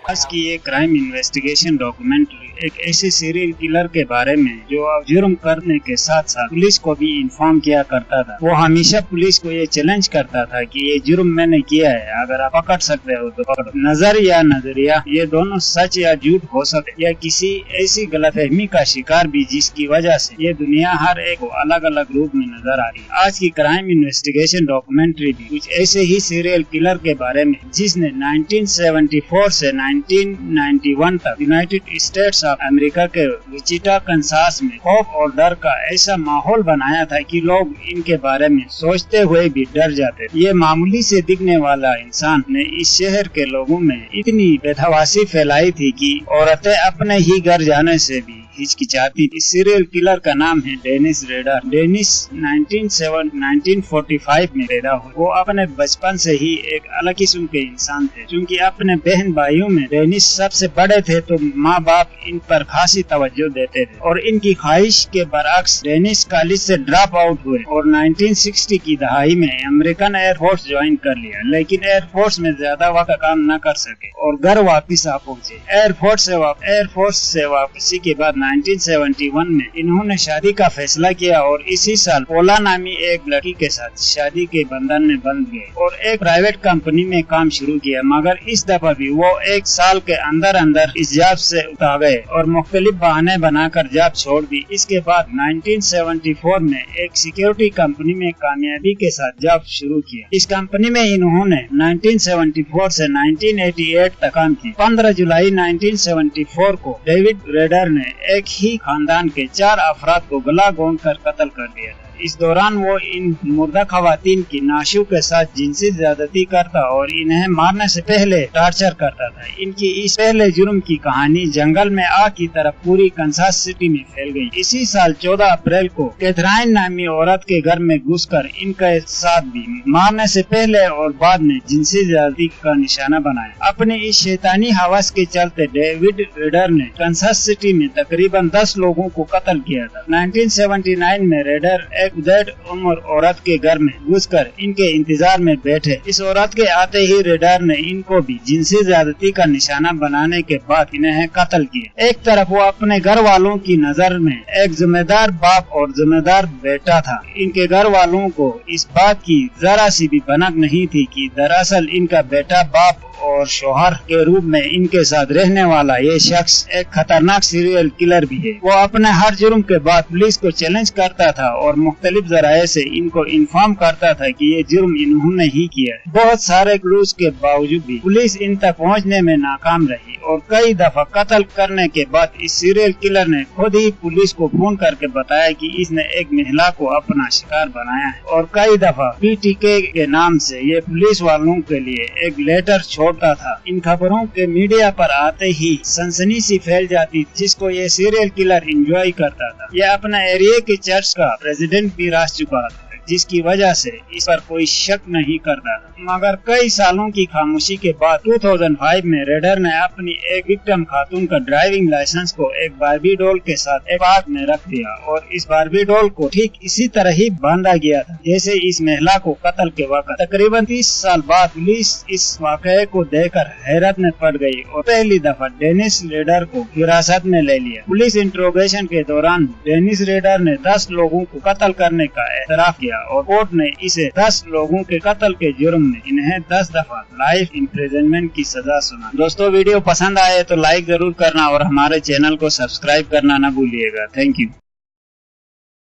आज की ये क्राइम इन्वेस्टिगेशन डॉक्यूमेंट्री एक ऐसे सीरियल किलर के बारे में जो जुर्म करने के साथ साथ पुलिस को भी इन्फॉर्म किया करता था। वो हमेशा पुलिस को ये चैलेंज करता था कि ये जुर्म मैंने किया है, अगर आप पकड़ सकते हो तो पकड़ो। नजर या नजरिया ये दोनों सच या झूठ हो सकते या किसी ऐसी गलतफहमी का शिकार भी जिसकी वजह से ये दुनिया हर एक को अलग अलग रूप में नजर आ रही है। आज की क्राइम इन्वेस्टिगेशन डॉक्यूमेंट्री भी कुछ ऐसे ही सीरियल किलर के बारे में जिसने 1974 से 1991 तक यूनाइटेड स्टेट्स ऑफ अमेरिका के विचिटा कंसास में खौफ और डर का ऐसा माहौल बनाया था कि लोग इनके बारे में सोचते हुए भी डर जाते थे। ये मामूली से दिखने वाला इंसान ने इस शहर के लोगों में इतनी बेतहासी फैलाई थी कि औरतें अपने ही घर जाने से भी हिचकिचाती। इस सीरियल किलर का नाम है डेनिस रेडर। डेनिस 1945 में पैदा हुए। वो अपने बचपन से ही एक अलग किस्म के इंसान थे। क्योंकि अपने बहन भाइयों में डेनिस सबसे बड़े थे तो माँ बाप इन पर खासी तवज्जो देते थे और इनकी ख्वाहिश के बरअक्स डेनिस कॉलेज से ड्रॉप आउट हुए और 1960 की दहाई में अमेरिकन एयरफोर्स ज्वाइन कर लिया, लेकिन एयरफोर्स में ज्यादा वक्त काम न कर सके और घर वापिस आ पहुँचे। एयरफोर्स से वापसी के बाद 1971 में इन्होंने शादी का फैसला किया और इसी साल पोला नामी एक लड़की के साथ शादी के बंधन में बंध गए और एक प्राइवेट कंपनी में काम शुरू किया। मगर इस दफा भी वो एक साल के अंदर अंदर इस जॉब से उतर गए और मुख्तलिफ बहाने बनाकर जॉब छोड़ दी। इसके बाद 1974 में एक सिक्योरिटी कंपनी में कामयाबी के साथ जॉब शुरू किया। इस कंपनी में इन्होंने 1974 से 1988 तक काम किया। 15 जुलाई 1974 को डेविड रेडर ने एक ही खानदान के 4 अफराद को गला घोंट कर कत्ल कर दिया था। इस दौरान वो इन मुर्दा खवातीन की नाशों के साथ जिनसी ज्यादती करता और इन्हें मारने से पहले टॉर्चर करता था। इनकी इस पहले जुर्म की कहानी जंगल में आग की तरफ पूरी कंसास सिटी में फैल गई। इसी साल 14 अप्रैल को कैथराइन नामी औरत के घर में घुसकर इनके साथ भी मारने से पहले और बाद में जिनसी ज्यादती का निशाना बनाया। अपने इस शैतानी हवस के चलते डेविड रेडर ने कंसास सिटी में तकरीबन 10 लोगों को कत्ल किया था। 1979 में रेडर एक उजैड उम्र औरत के घर में घुसकर इनके इंतजार में बैठे। इस औरत के आते ही रेडर ने इनको भी जिनसी ज्यादती का निशाना बनाने के बाद इन्हें कत्ल किया। एक तरफ वो अपने घर वालों की नजर में एक जिम्मेदार बाप और जिम्मेदार बेटा था। इनके घर वालों को इस बात की जरा सी भी भनक नहीं थी कि दरअसल इनका बेटा बाप और शोहर के रूप में इनके साथ रहने वाला ये शख्स एक खतरनाक सीरियल किलर भी है। वो अपने हर जुर्म के बाद पुलिस को चैलेंज करता था और मुख्तलिफ जराये से इनको इन्फॉर्म करता था कि ये जुर्म इन्होंने ही किया है। बहुत सारे क्लूज के बावजूद भी पुलिस इन तक पहुंचने में नाकाम रही और कई दफा कत्ल करने के बाद इस सीरियल किलर ने खुद ही पुलिस को फोन करके बताया कि इसने एक महिला को अपना शिकार बनाया है और कई दफा PTK के नाम से ये पुलिस वालों के लिए एक लेटर छोड़ता था। इन खबरों के मीडिया पर आते ही सनसनी सी फैल जाती जिसको ये सीरियल किलर एंजॉय करता था। ये अपना एरिया के चर्च का प्रेसिडेंट भी रह चुका था जिसकी वजह से इस पर कोई शक नहीं करता था। मगर कई सालों की खामोशी के बाद 2005 में रेडर ने अपनी एक विक्टिम खातून का ड्राइविंग लाइसेंस को एक बार्बी डॉल के साथ एक पार्क में रख दिया और इस बार्बी डॉल को ठीक इसी तरह ही बांधा गया था जैसे इस महिला को कत्ल के वक्त। तकरीबन 30 साल बाद पुलिस इस वाकये को देखकर हैरत में पड़ गई और पहली दफा डेनिस रेडर को हिरासत में ले लिया। पुलिस इंट्रोगेशन के दौरान डेनिस रेडर ने 10 लोगों को कत्ल करने का एतराफ किया और कोर्ट ने इसे 10 लोगों के कत्ल के जुर्म में इन्हें 10 दफा लाइफ इम्प्रिजनमेंट की सजा सुना। दोस्तों वीडियो पसंद आए तो लाइक जरूर करना और हमारे चैनल को सब्सक्राइब करना न भूलिएगा। Thank you.